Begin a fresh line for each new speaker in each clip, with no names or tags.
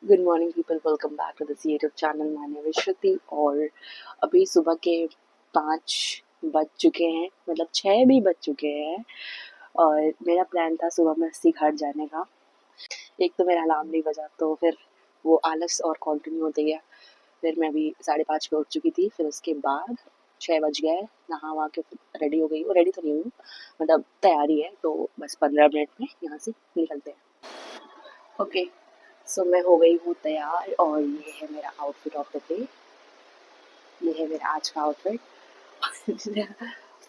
Good morning people, welcome back to this YouTube channel. My name is Shruti और अभी सुबह के 5 बज चुके हैं, मतलब 6 भी बज चुके हैं। और मेरा प्लान था सुबह में अस्सी घाट जाने का। एक तो मेरा अलार्म नहीं बजा, तो फिर वो आलस और कंटिन्यू होते गया। फिर मैं अभी 5:30 पे उठ चुकी थी। फिर उसके बाद 6 बज गए, नहा वहा के रेडी हो गई हूँ। रेडी तो नहीं हुई, मतलब तैयारी है, तो बस 15 मिनट में यहाँ से निकलते हैं। ओके, सो मैं हो गई हूँ तैयार और ये है मेरा आउटफिट ऑफ द डे। ये है मेरा आज का आउटफिट।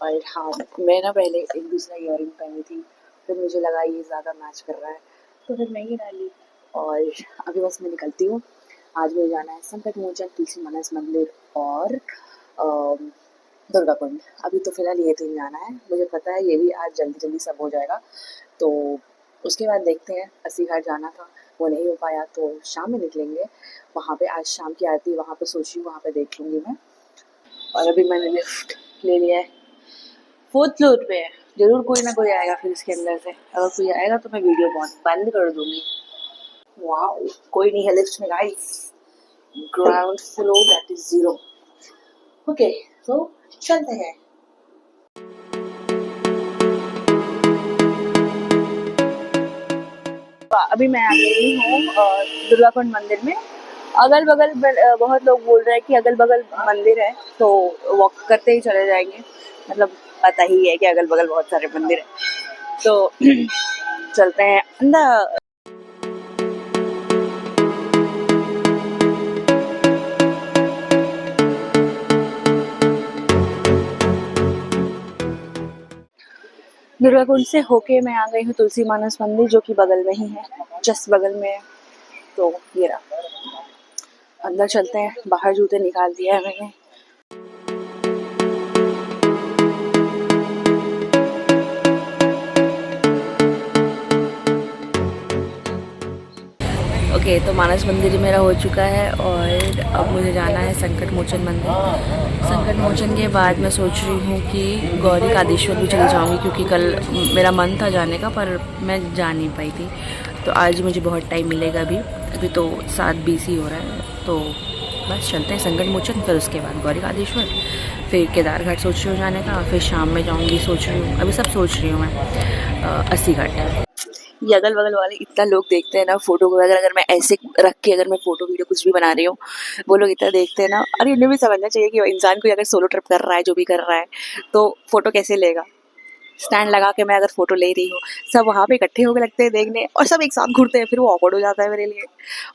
और हाँ, मैं ना पहले एक दूसरा ईयरिंग पहनी थी, फिर मुझे लगा ये ज़्यादा मैच कर रहा है, तो फिर मैं ये डाली। और अभी बस मैं निकलती हूँ। आज मुझे जाना है संकट मोचन, तुलसी मानस मंदिर और दुर्गा कुंड। अभी तो फिलहाल ये 3 जाना है। मुझे पता है ये भी आज जल्दी जल्दी सब हो जाएगा, तो उसके बाद देखते हैं। अस्सी घाट जाना था, वो नहीं हो पाया, तो शाम में निकलेंगे। वहाँ पे आज शाम की आरती वहाँ पे सोच रही हूँ, वहाँ पे देख लूँगी मैं। और अभी मैंने लिफ्ट ले लिया है, 4th फ्लोर पे है। जरूर कोई ना कोई आएगा फिर इसके अंदर से। अगर कोई आएगा तो मैं वीडियो बंद कर दूंगी। वाओ, कोई नहीं है लिफ्ट में guys. Ground floor that is 0। Okay, तो चलते हैं। अभी मैं आ गई हूँ दुर्गा कुंड मंदिर में। अगल बगल बहुत लोग बोल रहे हैं कि अगल बगल मंदिर है, तो वॉक करते ही चले जाएंगे। मतलब पता ही है कि अगल बगल बहुत सारे मंदिर हैं, तो चलते हैं अंदर। दुर्गा कुंड से होके मैं आ गई हूँ तुलसी मानस मंदिर, जो कि बगल में ही है, जस्ट बगल में है। तो ये रहा, अंदर चलते हैं। बाहर जूते निकाल दिया है मैंने। ओके, तो मानस मंदिर मेरा हो चुका है और अब मुझे जाना है संकट मोचन मंदिर। संकट मोचन के बाद मैं सोच रही हूँ कि गौरी कादेश्वर भी चली जाऊँगी, क्योंकि कल मेरा मन था जाने का पर मैं जा नहीं पाई थी। तो आज मुझे बहुत टाइम मिलेगा। अभी तो 7:20 ही हो रहा है, तो बस चलते हैं संकट मोचन, फिर उसके बाद गौरी कादेश्वर, फिर केदारघाट सोच रही हूँ जाने का, फिर शाम में जाऊँगी सोच रही हूँ। अभी सब सोच रही हूँ मैं। अस्सी घाट। ये अगल बगल वाले इतना लोग देखते हैं ना फोटो को। अगर मैं ऐसे रख के अगर मैं फोटो वीडियो कुछ भी बना रही हूँ, वो लोग इतना देखते हैं ना। अरे उन्हें भी समझना चाहिए कि इंसान को अगर सोलो ट्रिप कर रहा है, जो भी कर रहा है, तो फोटो कैसे लेगा। स्टैंड लगा के मैं अगर फोटो ले रही हूँ, सब वहाँ पे इकट्ठे होकर लगते हैं देखने, और सब एक साथ घूरते हैं, फिर वो ऑकवर्ड हो जाता है मेरे लिए।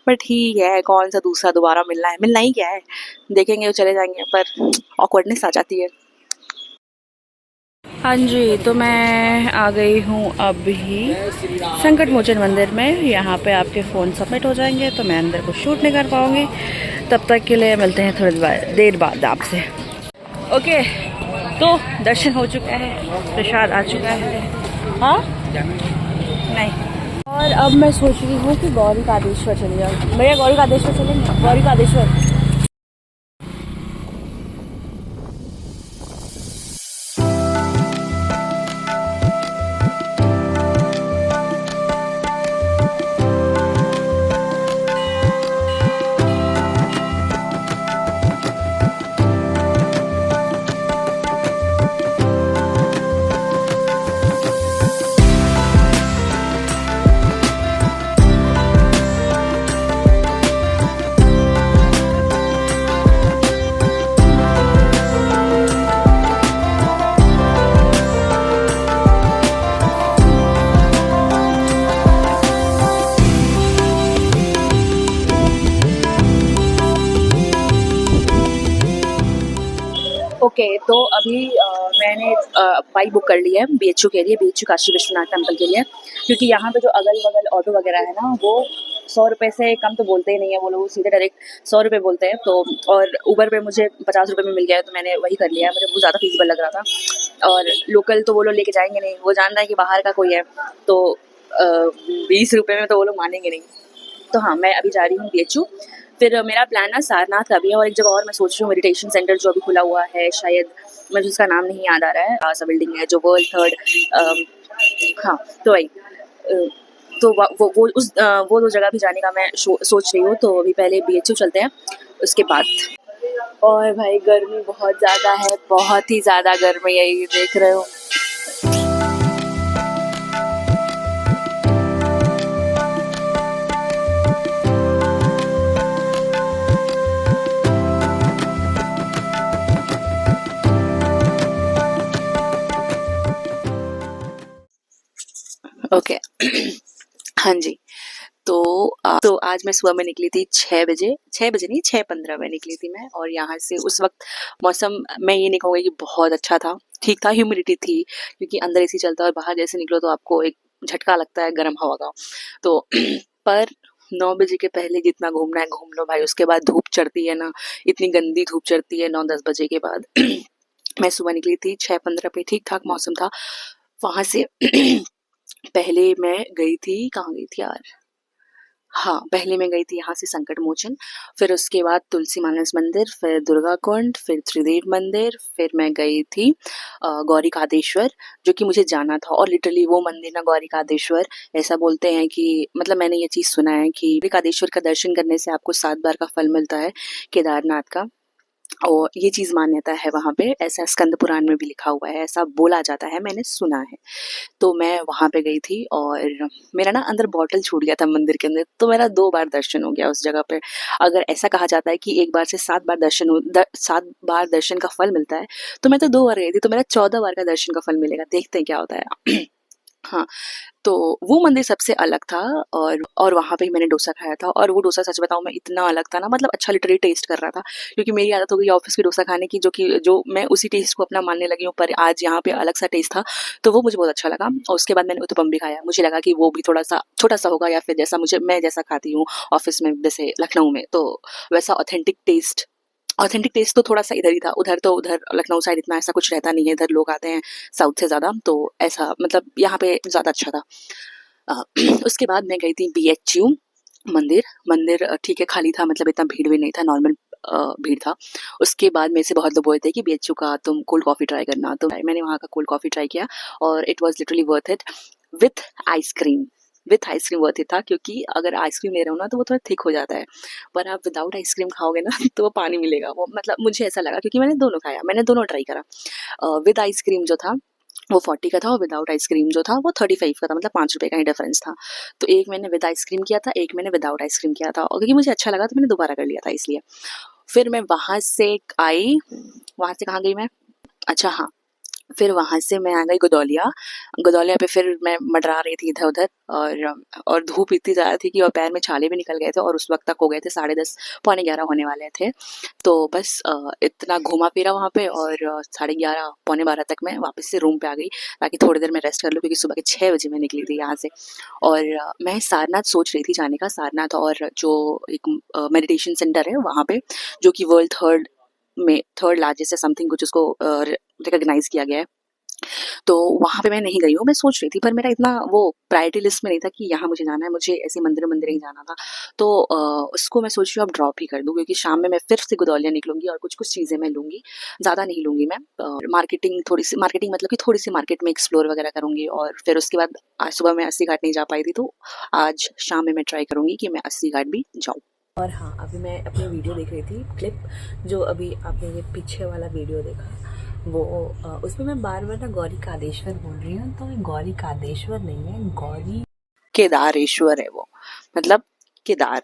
पर ठीक है, कौन सा दूसरा दोबारा मिलना है, मिलना ही क्या है, देखेंगे वो चले जाएंगे, पर ऑकवर्डनेस आ जाती है। हाँ जी, तो मैं आ गई हूँ अभी संकट मोचन मंदिर में। यहाँ पे आपके फ़ोन सबमिट हो जाएंगे, तो मैं अंदर कुछ शूट नहीं कर पाऊँगी। तब तक के लिए मिलते हैं थोड़ी देर बाद आपसे। ओके, तो दर्शन हो चुका है, प्रसाद आ चुका है। हाँ नहीं, और अब मैं सोच रही हूँ कि गौरी कादेश्वर चले जाऊँ। भैया गौरी कादेश्वर चलेंगे, गौरी कादेश्वर। ओके, तो अभी मैंने बाइक बुक कर ली है BHU के लिए, BHU काशी विश्वनाथ टेम्पल के लिए। क्योंकि यहाँ पे जो अगल बगल ऑटो वगैरह है ना, वो 100 रुपये से कम तो बोलते ही नहीं है। वो लोग सीधे डायरेक्ट 100 रुपये बोलते हैं। तो और ऊबर पे मुझे 50 रुपये में मिल गया है, तो मैंने वही कर लिया है। मुझे बहुत ज़्यादा फीसिबल लग रहा था। और लोकल तो वो लोग लेके जाएंगे नहीं, वो जान रहा है कि बाहर का कोई है, तो 20 रुपये में तो वो लोग मानेंगे नहीं। तो हाँ, मैं अभी जा रही हूँ BHU। फिर मेरा प्लान ना सारनाथ का भी है, और एक जगह और मैं सोच रही हूँ, मेडिटेशन सेंटर जो अभी खुला हुआ है, शायद मुझे उसका नाम नहीं याद आ रहा है। सा बिल्डिंग है जो वर्ल्ड 3rd। हाँ, तो वही
तो वो दो जगह भी जाने का मैं सोच रही हूँ। तो अभी पहले BHU चलते हैं, उसके बाद। और भाई गर्मी बहुत ज़्यादा है, बहुत ही ज़्यादा गर्मी है, ये देख रहे हो। ओके हाँ जी। तो आज मैं सुबह में निकली थी 6 बजे, 6 बजे नहीं 6:15 में निकली थी मैं। और यहाँ से उस वक्त मौसम, मैं ये नहीं कहूँगी कि बहुत अच्छा था, ठीक था, ह्यूमिडिटी थी क्योंकि अंदर AC चलता है और बाहर जैसे निकलो तो आपको एक झटका लगता है गर्म हवा का। तो पर 9 बजे के पहले जितना घूमना है घूम लो भाई, उसके बाद धूप चढ़ती है ना, इतनी गंदी धूप चढ़ती है 9-10 बजे के बाद। मैं सुबह निकली थी 6:15 पे, ठीक ठाक मौसम था। वहां से पहले मैं गई थी, कहाँ गई थी यार, हाँ पहले मैं गई थी यहाँ से संकट मोचन, फिर उसके बाद तुलसी मानस मंदिर, फिर दुर्गा कुंड, फिर त्रिदेव मंदिर, फिर मैं गई थी गौरी कादेश्वर, जो कि मुझे जाना था। और लिटरली वो मंदिर ना, गौरी कादेश्वर, ऐसा बोलते हैं कि मतलब मैंने ये चीज़ सुना है कि गौरी कादेश्वर का दर्शन करने से आपको 7 बार का फल मिलता है केदारनाथ का। और ये चीज़ मान्यता है वहाँ पे, ऐसा स्कंद पुराण में भी लिखा हुआ है, ऐसा बोला जाता है, मैंने सुना है। तो मैं वहाँ पे गई थी और मेरा ना अंदर बॉटल छूट गया था मंदिर के अंदर, तो मेरा 2 बार दर्शन हो गया उस जगह पे। अगर ऐसा कहा जाता है कि एक बार से 7 बार 7 बार दर्शन का फल मिलता है, तो मैं तो 2 बार गई थी, तो मेरा 14 बार का दर्शन का फल मिलेगा। देखते हैं क्या होता है। हाँ, तो वो मंदिर सबसे अलग था। और वहाँ पे ही मैंने डोसा खाया था, और वो डोसा सच बताऊँ मैं इतना अलग था ना, मतलब अच्छा लिटरली टेस्ट कर रहा था, क्योंकि मेरी आदत हो गई ऑफिस की डोसा खाने की, जो मैं उसी टेस्ट को अपना मानने लगी हूँ, पर आज यहाँ पे अलग सा टेस्ट था, तो वो मुझे बहुत अच्छा लगा। और उसके बाद मैंने उत्तपम भी खाया, मुझे लगा कि वो भी थोड़ा सा छोटा सा होगा, या फिर मैं जैसा खाती हूँ ऑफिस में जैसे लखनऊ में, तो वैसा ऑथेंटिक टेस्ट तो थोड़ा सा इधर ही था। उधर लखनऊ साइड इतना ऐसा कुछ रहता नहीं है, इधर लोग आते हैं साउथ से ज़्यादा, तो ऐसा मतलब यहाँ पे ज़्यादा अच्छा था। उसके बाद मैं गई थी BHU मंदिर ठीक है, खाली था, मतलब इतना भीड़ भी नहीं था, नॉर्मल भीड़ था। उसके बाद मेरे से बहुत लोग बोले थे कि BHU का तुम कोल्ड कॉफ़ी ट्राई करना, तो मैंने वहाँ का कोल्ड कॉफ़ी ट्राई किया और it was literally worth it. With ice cream worth it था, क्योंकि अगर आइसक्रीम ले रहे हो ना तो वो थोड़ा थिक हो जाता है, पर आप विदाउट आइसक्रीम खाओगे ना तो वो पानी मिलेगा, वो मतलब मुझे ऐसा लगा, क्योंकि मैंने दोनों खाया, मैंने दोनों ट्राई करा। विद आइसक्रीम जो था वो 40 का था, और विदाउट आइसक्रीम जो था वो 35 का था, मतलब 5 रुपये का ही डिफरेंस था। तो एक मैंने विद आइसक्रीम किया था, एक मैंने विदाउट आइसक्रीम किया था, और क्योंकि मुझे अच्छा लगा तो मैंने दोबारा कर लिया था इसलिए। फिर मैं वहाँ से आई, वहाँ से कहाँ गई मैं, अच्छा हाँ, फिर वहाँ से मैं आ गई गदौलिया पे। फिर मैं मंडरा रही थी इधर उधर, और धूप इतनी ज़्यादा थी कि और पैर में छाले भी निकल गए थे, और उस वक्त तक हो गए थे 10:30 पौने 11 होने वाले थे। तो बस इतना घूमा फिरा वहाँ पे, और 11:30 पौने 12 तक मैं वापस से रूम पे आ गई, ताकि थोड़ी देर में रेस्ट कर लूँ, क्योंकि सुबह के 6 बजे मैं निकली थी यहाँ से। और मैं सारनाथ सोच रही थी जाने का, सारनाथ, और जो एक मेडिटेशन सेंटर है वहाँ पे, जो कि वर्ल्ड थर्ड लार्जेस्ट है समथिंग कुछ, उसको रिकॉग्नाइज किया गया है। तो वहाँ पे मैं नहीं गई हूँ, मैं सोच रही थी, पर मेरा इतना वो प्रायोरिटी लिस्ट में नहीं था कि यहाँ मुझे जाना है, मुझे ऐसे मंदिर ही जाना था। तो उसको मैं सोच रही हूँ अब ड्रॉप ही कर दूँ, क्योंकि शाम में मैं फिर से गदौलिया निकलूंगी और कुछ चीज़ें मैं लूँगी, ज़्यादा नहीं लूँगी मैं। मार्केटिंग मतलब कि थोड़ी सी मार्केट में एक्सप्लोर वगैरह करूँगी, और फिर उसके बाद आज सुबह मैं अस्सी घाट नहीं जा पाई थी, तो आज शाम में मैं ट्राई करूँगी कि मैं अस्सी घाट भी जाऊँ। और हाँ, अभी मैं अपनी वीडियो देख रही थी, क्लिप जो अभी आपने ये पीछे वाला वीडियो देखा, वो उसमें मैं बार बार ना गौरी कादेश्वर बोल रही हूँ, तो गौरी कादेश्वर नहीं है, गौरी केदारेश्वर है वो, मतलब केदार,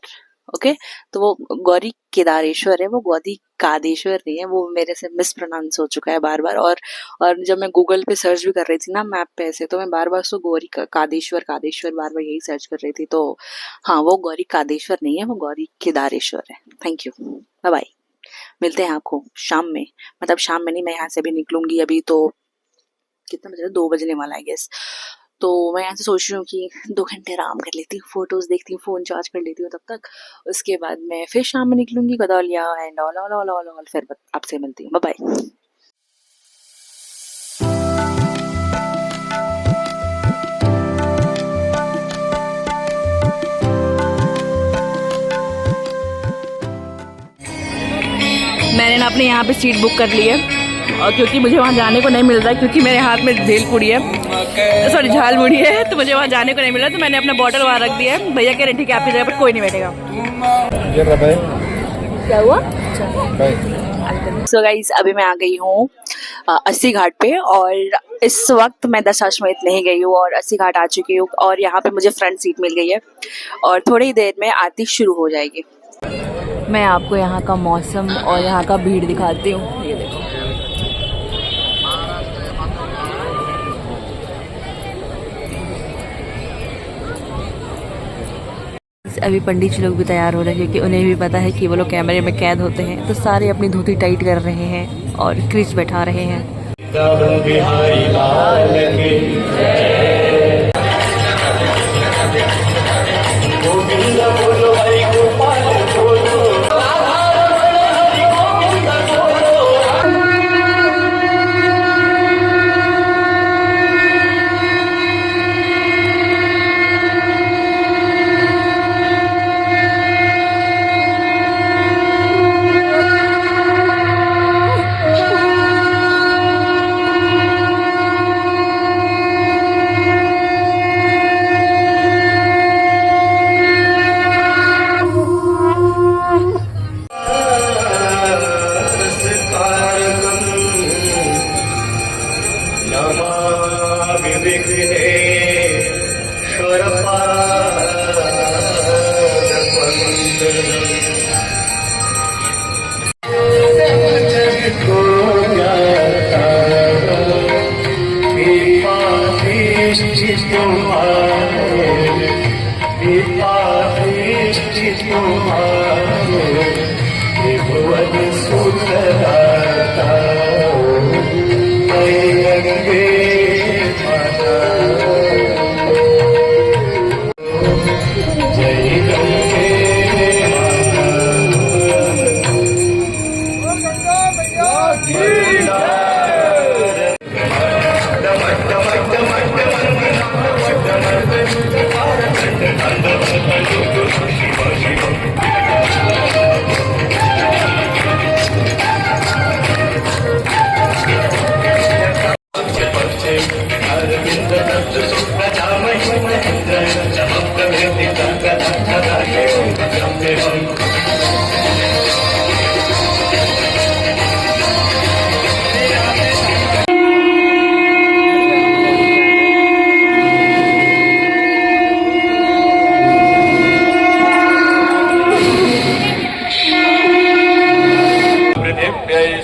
ओके। तो वो गौरी केदारेश्वर है, वो गौरी कादेश्वर नहीं है, वो मेरे से मिस प्रोनाउंस हो चुका है बार बार। और जब मैं गूगल पे सर्च भी कर रही थी ना मैप पे ऐसे, तो मैं बार बार उसको गौरी कादेश्वर बार बार यही सर्च कर रही थी। तो हाँ, वो गौरी कादेश्वर नहीं है, वो गौरी केदारेश्वर है। थैंक यू, बाय बाय, मिलते हैं आपको शाम में, मतलब शाम में नहीं, मैं यहाँ से भी निकलूंगी, अभी तो कितना बज रहा है, 2 बजने वाला है गेस। तो मैं यहाँ से सोच रही हूँ कि 2 घंटे आराम कर लेती हूँ, फोटोज देखती हूँ, फोन चार्ज कर लेती हूँ तब तक। उसके बाद मैं फिर शाम में निकलूंगी गदौलिया एंड ऑल, फिर आपसे मिलती हूँ, बाय बाय। मैंने ना अपने यहाँ पे सीट बुक कर ली है, और क्योंकि मुझे वहाँ जाने को नहीं मिल रहा है, क्योंकि मेरे हाथ में भेलपुरी है, सॉरी झालमुड़ी है, तो मुझे वहाँ जाने को नहीं मिला, तो मैंने अपना बॉटल वहाँ रख दिया है। भैया कह रहे ठीक है आपकी जगह पर कोई नहीं बैठेगा। क्या हुआ? सो गाइस अभी मैं आ गई हूँ अस्सी घाट पे, और इस वक्त मैं दशाश्वमेध नहीं गई हूँ और अस्सी घाट आ चुकी हूँ, और यहाँ पे मुझे फ्रंट सीट मिल गई है और थोड़ी ही देर में आरती शुरू हो जाएगी। मैं आपको यहाँ का मौसम और यहाँ का भीड़ दिखाती हूँ। ये देखो, अभी पंडित जी लोग भी तैयार हो रहे हैं, क्योंकि उन्हें भी पता है कि वो लोग कैमरे में कैद होते हैं, तो सारे अपनी धोती टाइट कर रहे हैं और क्रीच बैठा रहे हैं।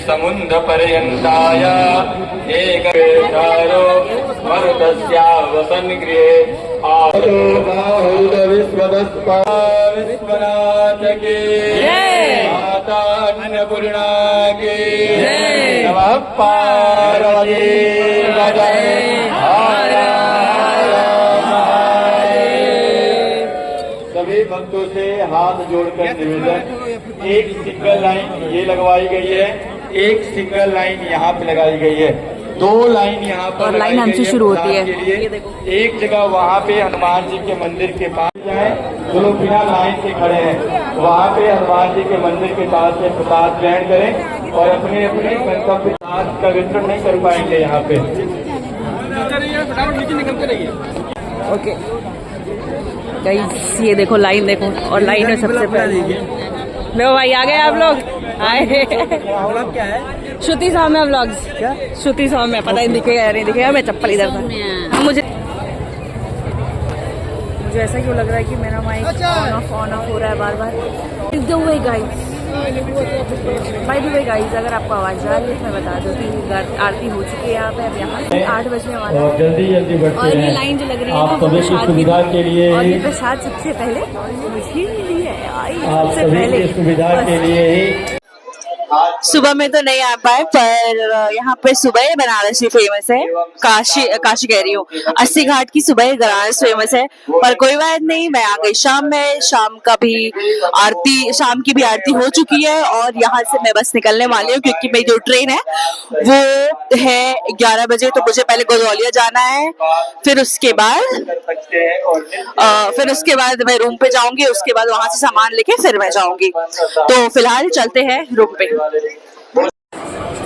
समुद्र पर्यंताय एकवेशारो मरुतस्यावसन गृहे आतो बाहुल विश्वनाथ के माता अन्नपूर्णा के नमः पार्वती सभी भक्तों से हाथ जोड़कर निवेदन, एक सिंगल लाइन ये लगवाई गई है, एक सिंगल लाइन यहाँ पे लगाई गई है, दो लाइन यहाँ पर
लाइन हमसे शुरू होती है।
एक जगह वहाँ पे हनुमान जी के मंदिर के पास जाए, जो लोग बिना लाइन से खड़े हैं वहाँ पे हनुमान जी के मंदिर के पास से प्रसाद ग्रहण करें और अपने अपने गंतव्य प्रसाद का वितरण नहीं कर पाएंगे यहाँ पे।
ओके गाइस, ये देखो लाइन देखो, और लाइन में सबसे पहले लो भाई आ गए आप लोग आए।
क्या है?
श्रुति सौम्या व्लॉग्स। क्या श्रुति सौम्या? पता नहीं दिखेगा नहीं दिखेगा, मैं चप्पल इधर था। मुझे ऐसा क्यों लग रहा है कि मेरा माइक ऑन ऑफ हो रहा है बार बार। The way guys, by the way guys, अगर आपको आवाज आ रही है मैं बता दूं कि आरती हो चुकी है यहाँ पे। अब यहाँ से 8 बजने वाला है,
जल्दी
और ये लाइन जो लग रही है
आप सभी की सुविधा के लिए,
और ये प्रसाद सबसे पहले मुझे मिली है।
आप सभी की सुविधा के लिए ही
सुबह में तो नहीं आ पाए, पर यहाँ पे सुबह बनारसी फेमस है। काशी कह रही हूँ, अस्सी घाट की सुबह बनारस फेमस है। पर कोई बात नहीं, मैं आ गई शाम में। शाम की भी आरती हो चुकी है, और यहाँ से मैं बस निकलने वाली हूँ, क्योंकि मेरी जो ट्रेन है वो है 11 बजे। तो मुझे पहले गदौलिया जाना है, फिर उसके बाद मैं रूम पे जाऊंगी, उसके बाद वहां से सामान लेके फिर मैं जाऊंगी। तो फिलहाल चलते हैं रूम पे।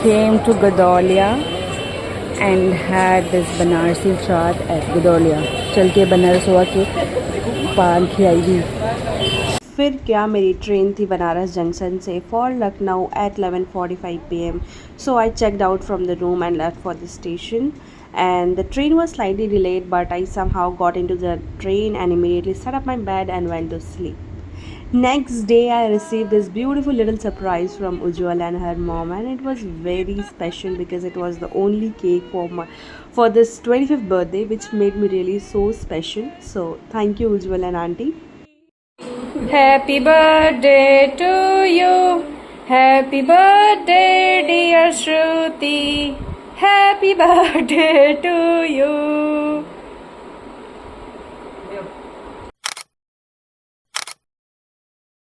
Came to Gadolia
and had this Banarsi chaat at Gudolia. चल के बनारस हुआ के पान खिलाई। फिर क्या मेरी ट्रेन थी बनारस जंक्शन से for Lucknow at 11:45 PM. So I checked out from the room and left for the station. And the train was slightly delayed, but I somehow got into the train and immediately set up my bed and went to sleep. Next day, I received this beautiful little surprise from Ujjwal and her mom, and it was very special because it was the only cake for this 25th birthday, which made me really so special. So thank you, Ujjwal and auntie.
Happy birthday to you. Happy birthday, dear Shruti. Happy birthday to you.